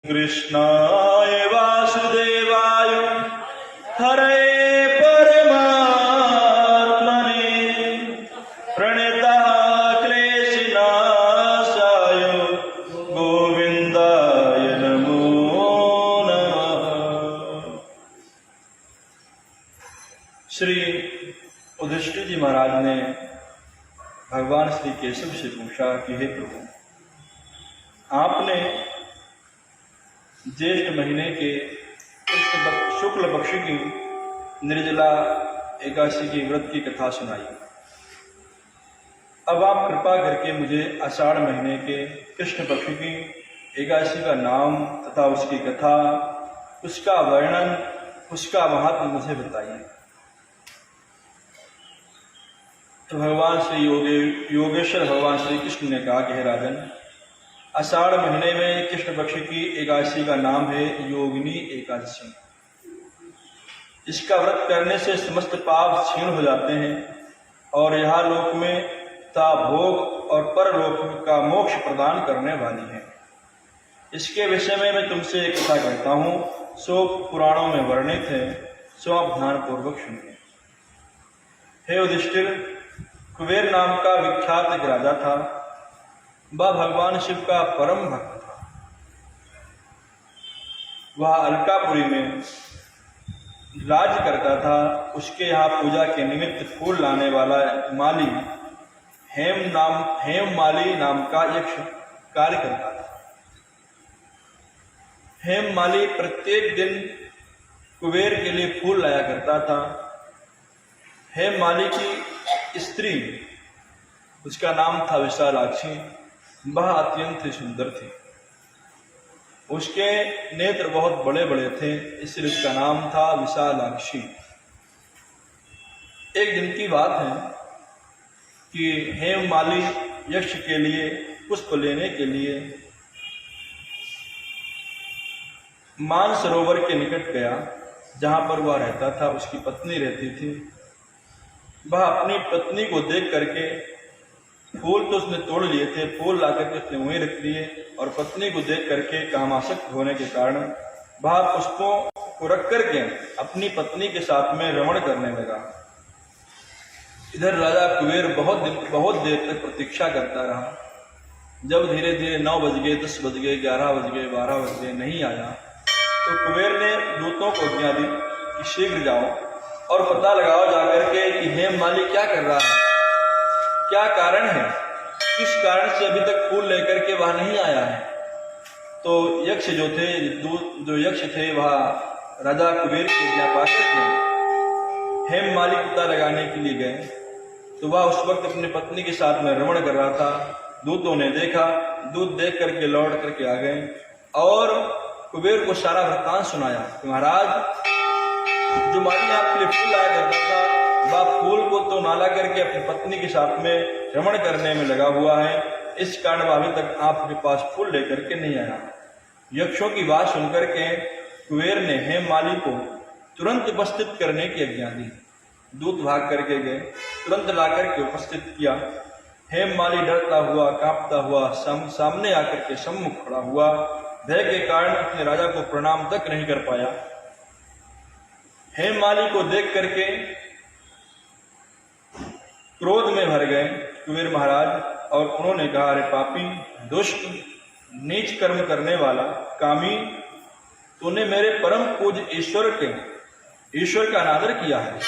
कृष्णाय वासुदेवाय हरे परमात्मने प्रणतः क्लेशनाशाय गोविंदाय नमो नमः। श्री युधिष्ठिर जी महाराज ने भगवान श्री केशव से पूछा कि हे प्रभु, आपने ज्येष्ठ महीने के शुक्ल पक्ष की निर्जला एकादशी की व्रत की कथा सुनाई। अब आप कृपा करके मुझे आषाढ़ महीने के कृष्ण पक्ष की एकादशी का नाम तथा उसकी कथा, उसका वर्णन, उसका महत्व मुझे बताइए। तो भगवान श्री योगेश्वर भगवान श्री कृष्ण ने कहा कि हे राजन, आषाढ़ महीने में कृष्ण पक्ष की एकादशी का नाम है योगिनी एकादशी। इसका व्रत करने से समस्त पाप क्षीण हो जाते हैं और यहाँ लोक में ता भोग और परलोक का मोक्ष प्रदान करने वाली है। इसके विषय में मैं तुमसे एक कथा कहता हूँ, सो पुराणों में वर्णित है, सो आप ध्यानपूर्वक सुनिए। हे युधिष्ठिर, कुबेर नाम का विख्यात एक राजा था। वह भगवान शिव का परम भक्त था। वह अलकापुरी में राज करता था। उसके यहाँ पूजा के निमित्त फूल लाने वाला माली हेम माली नाम का यक्ष कार्य करता था। हेम माली प्रत्येक दिन कुबेर के लिए फूल लाया करता था। हेम माली की स्त्री, उसका नाम था विशालाक्षी, वह अत्यंत सुंदर थी। उसके नेत्र बहुत बड़े बड़े थे, इसलिए उसका नाम था विशालाक्षी। एक दिन की बात है कि हेम माली यक्ष के लिए पुष्प लेने के लिए मानसरोवर के निकट गया, जहां पर वह रहता था। उसकी पत्नी रहती थी। वह अपनी पत्नी को देख करके, फूल तो उसने तोड़ लिए थे, फूल ला करके उसने वहीं रख लिए और पत्नी को देख करके कामासक्त होने के कारण वह पुष्पों को रख करके अपनी पत्नी के साथ में रमण करने लगा। इधर राजा कुबेर बहुत देर तक प्रतीक्षा करता रहा। जब धीरे धीरे 9 बज गए, 10 बज गए, 11 बज गए, 12 बज गए, नहीं आया, तो कुबेर ने दूतों को आज्ञा दी कि शीघ्र जाओ और पता लगाओ जाकर के कि हेम माली क्या कर रहा है, क्या कारण है, किस कारण से अभी तक फूल लेकर के वह नहीं आया है। तो यक्ष जो यक्ष थे वह राजा कुबेर की आज्ञा पाकर के हेम माली पता लगाने के लिए गए। तो वह उस वक्त अपनी पत्नी के साथ में रमण कर रहा था। दूतों ने देखा, दूत देख करके लौट करके आ गए और कुबेर को सारा वृत्तांत सुनाया कि महाराज, जो माली आपके लिए फूल लाया करता था, वह फूल को तो नाला करके अपनी पत्नी के साथ में रमण करने में लगा हुआ है। इस कारण वह अभी तक आपके पास फूल लेकर के नहीं आया। यक्षों की बात सुनकर के कुबेर ने हेम माली को तुरंत उपस्थित करने की आज्ञा दी। दूत भाग करके गए, तुरंत ला करके उपस्थित किया। हेम माली डरता हुआ, कांपता हुआ सामने आकर के सम्मुख खड़ा हुआ। भय के कारण अपने राजा को प्रणाम तक नहीं कर पाया। हेम माली को देख करके क्रोध में भर गए कुबेर महाराज और उन्होंने कहा, अरे पापी, दुष्ट, नीच कर्म करने वाला, कामी, तूने मेरे परम पूज्य ईश्वर का अनादर किया है,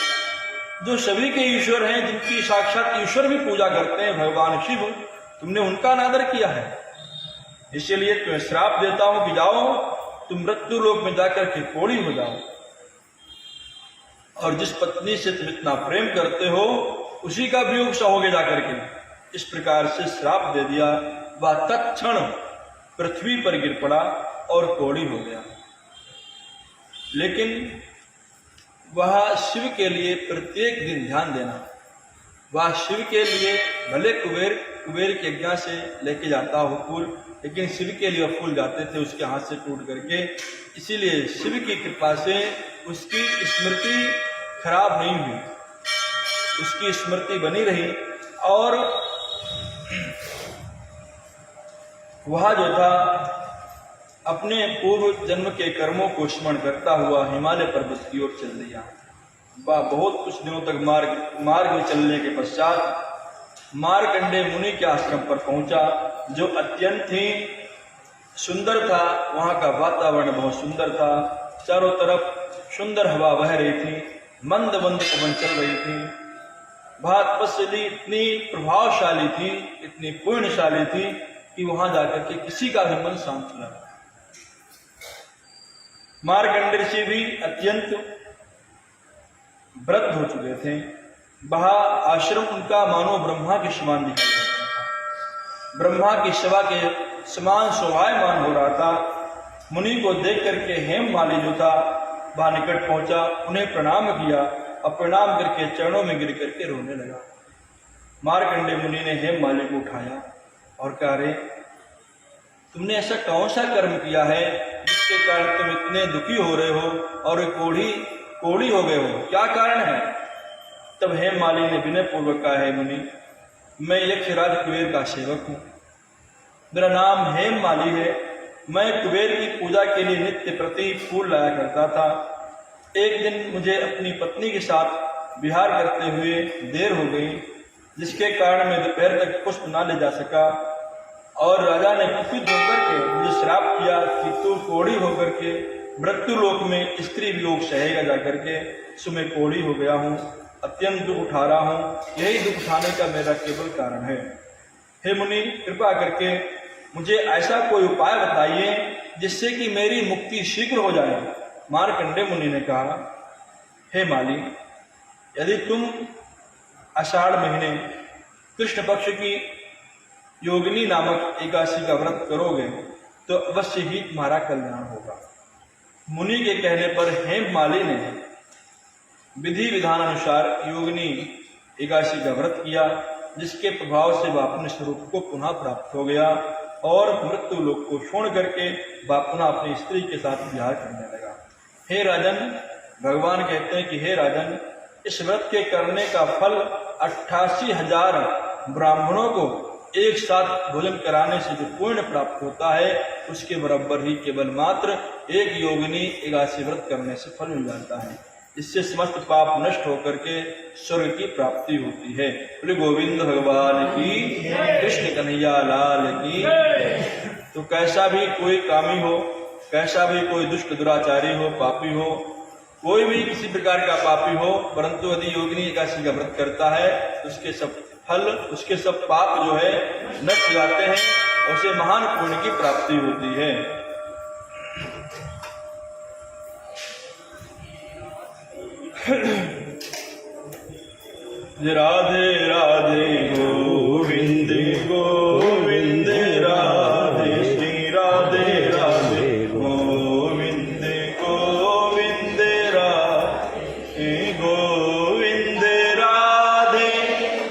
जो सभी के ईश्वर हैं, जिनकी साक्षात ईश्वर भी पूजा करते हैं, भगवान शिव, तुमने उनका अनादर किया है। इसलिए तुम्हें श्राप देता हूं कि जाओ, तुम मृत्यु लोक में जाकर के कोढ़ी हो जाओ और जिस पत्नी से तुम इतना प्रेम करते हो उसी का वियोग सहोगे जाकर के। इस प्रकार से श्राप दे दिया। वह तत्क्षण पृथ्वी पर गिर पड़ा और कोढ़ी हो गया। लेकिन वह शिव के लिए प्रत्येक दिन ध्यान देना। वह शिव के लिए भले कुबेर की आज्ञा से लेके जाता हो फूल, लेकिन शिव के लिए फूल जाते थे उसके हाथ से टूट करके। इसीलिए शिव की कृपा से उसकी स्मृति खराब नहीं हुई, उसकी स्मृति बनी रही और वह जो था अपने पूर्व जन्म के कर्मों को स्मरण करता हुआ हिमालय पर्वत की ओर चल दिया। वह बहुत कुछ दिनों तक मार्ग में चलने के पश्चात मार्कंडेय मुनि के आश्रम पर पहुंचा, जो अत्यंत ही सुंदर था। वहां का वातावरण बहुत सुंदर था। चारों तरफ सुंदर हवा बह रही थी, मंद मंद पवन चल रही थी। वह तपस्वी इतनी प्रभावशाली थी, इतनी पूर्णशाली थी कि वहां जाकर के किसी का भी मन शांत न रहा। मार्कंडेय ऋषि भी अत्यंत वृद्ध हो चुके थे। वह आश्रम उनका मानो ब्रह्मा के समान दिखाई देता था। ब्रह्मा की सभा के समान शोभायमान हो रहा था। मुनि को देख करके हेममाली जो था वह निकट पहुंचा, उन्हें प्रणाम किया और प्रणाम करके चरणों में गिर करके रोने लगा। मार्कंडेय मुनि ने हेममाली को उठाया और कहा, रे तुमने ऐसा कौन सा कर्म किया है जिसके कारण तुम इतने दुखी हो रहे हो और कोढ़ी हो गए हो, क्या कारण है? तब हेममाली ने विनय पूर्वक कहा, है मुनि, मैं यक्षराज कुबेर का सेवक हूँ, मेरा नाम हेममाली है। मैं कुबेर की पूजा के लिए नित्य प्रति फूल लाया करता था। एक दिन मुझे अपनी पत्नी के साथ विहार करते हुए देर हो गई, जिसके कारण मैं दोपहर तक पुष्प न ले जा सका और राजा ने कुपित होकर के मुझे श्राप किया कि तू कोढ़ी होकर के मृत्यु लोक में स्त्री वियोग सहेगा जाकर के। सो मैं कोढ़ी हो गया हूँ, अत्यंत दुख उठा रहा हूँ, यही दुख उठाने का मेरा केवल कारण है। हे मुनि, कृपा करके मुझे ऐसा कोई उपाय बताइए जिससे कि मेरी मुक्ति शीघ्र हो जाए। मार्कंडेय मुनि ने कहा, हे माली, यदि तुम आषाढ़ महीने कृष्ण पक्ष की योगिनी नामक एकादशी का व्रत करोगे तो अवश्य ही तुम्हारा कल्याण होगा। मुनि के कहने पर हेममाली ने विधि विधान अनुसार योगिनी एकादशी का व्रत किया, जिसके प्रभाव से वह अपने स्वरूप को पुनः प्राप्त हो गया और मृत्यु लोक को छोड़ करके वह पुनः अपनी स्त्री के साथ विहार करने लगा। हे राजन, भगवान कहते हैं कि हे राजन, इस व्रत के करने का फल 88,000 ब्राह्मणों को एक साथ भोजन कराने से जो पुण्य प्राप्त होता है, उसके बराबर ही केवल मात्र एक योगिनी एकादशी व्रत करने से फल मिल जाता है। इससे समस्त पाप नष्ट होकर के स्वर्ग की प्राप्ति होती है। बोले गोविंद भगवान की, कृष्ण कन्हैया लाल की। तो कैसा भी कोई कामी हो, कैसा भी कोई दुष्ट दुराचारी हो, पापी हो, कोई भी किसी प्रकार का पापी हो, परंतु यदि योगिनी एकादशी का व्रत करता है तो उसके सब फल, उसके सब पाप जो है नष्ट हो जाते हैं, उसे महान पुण्य की प्राप्ति होती है। राधे राधे गोविंद गोविंद राधे, श्री राधे राधे गोविंद गोविंद राधे, गोविंद राधे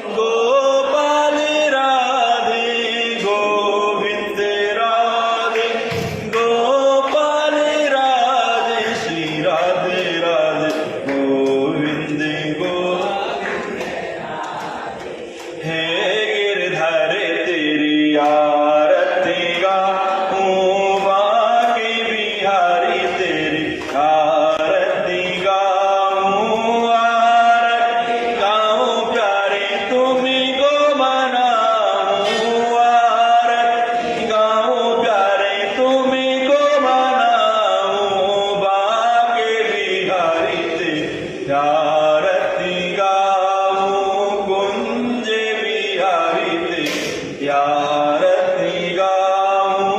गोपाल राधे, गोविंद राधे गोपाल राधे, श्री राधे राधे गोविंद हे गिरधर तेरी आरती गाऊं, बांके बिहारी तेरी आरती गाऊं, आरती गाऊं प्यारे तुम्हीं को मनाऊं, आरती गाऊं प्यारे तुम्हीं को मनाऊं, बांके बिहारी तेरी आरती गाऊं, कुंज बिहारी तेरी आरती गाऊं,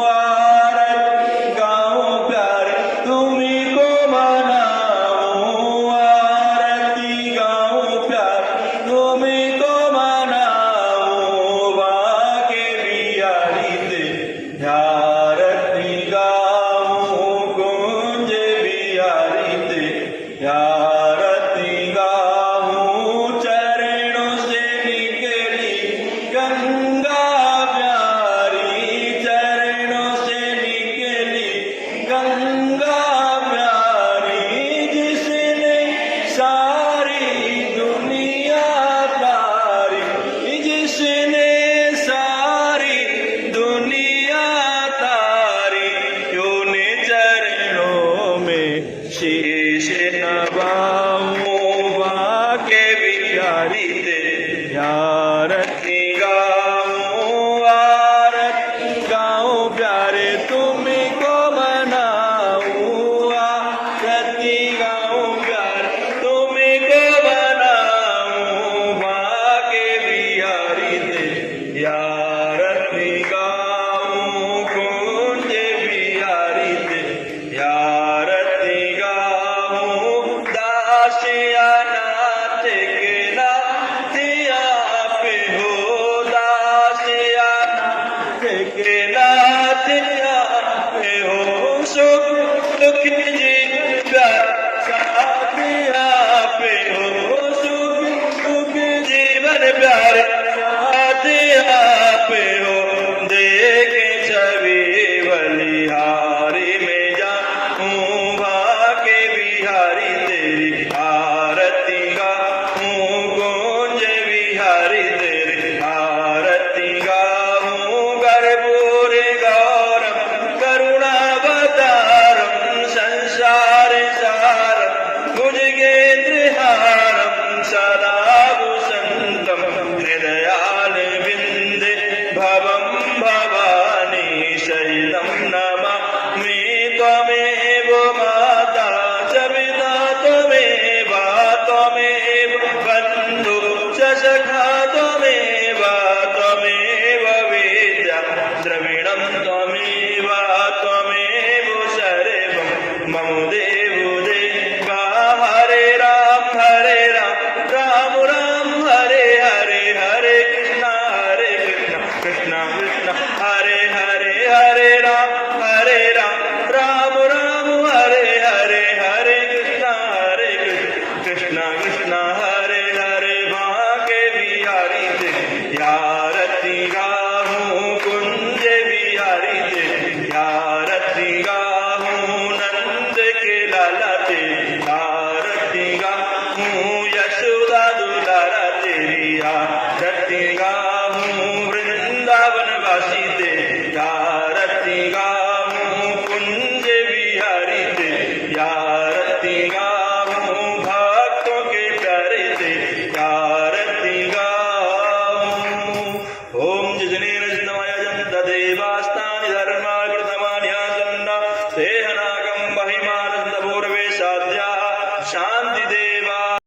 आरती गाऊं प्यारे तुम्हीं को मनाऊं, आरती गाऊं प्यारे तुम्हीं को मनाऊं, बांके बिहारी तेरी आरती गाऊं, कुंज बिहारी तेरी आरती गाऊं, चरणों से निकली गंगा प्यारी, चरणों से निकली गंगा प्यारी, जिसने सारी दुनिया तारी, जिसने सारी दुनिया तारी, गवाऊं बाके बिहारी तेरी आरती गाऊं प्यारे तुमको बनाऊं आरती गाऊं प्यारे तुमको बनाऊं बाके बिहारी तेरी आरती गाऊं कुंज बिहारी तेरी आरती गाऊं दासिया नाथ के नाथ आप हो दासिया नाथ के नाथ आप हो सुख दुख जीवन साथ आप हो सुख दुख जीवन प्यार साथ आप हो देखे छवि बलिहारी में जाऊं भाके बिहारी तेरी आरती गाऊं कुंज बिहारी तेरी आरती गाऊं कर्पूर गौरम करुणावतारम संसार सारम भुजगेन्द्रहारम सदा वसन्तं हृदयाल विन्दे भवं भवानी सहितं नमामि त्वमेव माता च पिता त्वमेव बन्धु च सखा त्वमेव विद्या द्रविणं त्वमेव सर्वं मम देवो देवा हरे राम राम राम हरे हरे हरे कृष्ण कृष्ण कृष्ण हरे हरे राम राम राम हरे हरे कृष्ण कृष्ण कृष्ण हरे हरे भाके बिहारी तेरी आरती गाऊं कुंज बिहारी तेरी आरती गाऊं नंद के लाला तेरी आरती गाऊं यशोदा दुलारा तेरी आरती गाऊं वृंदावन वासी तेरी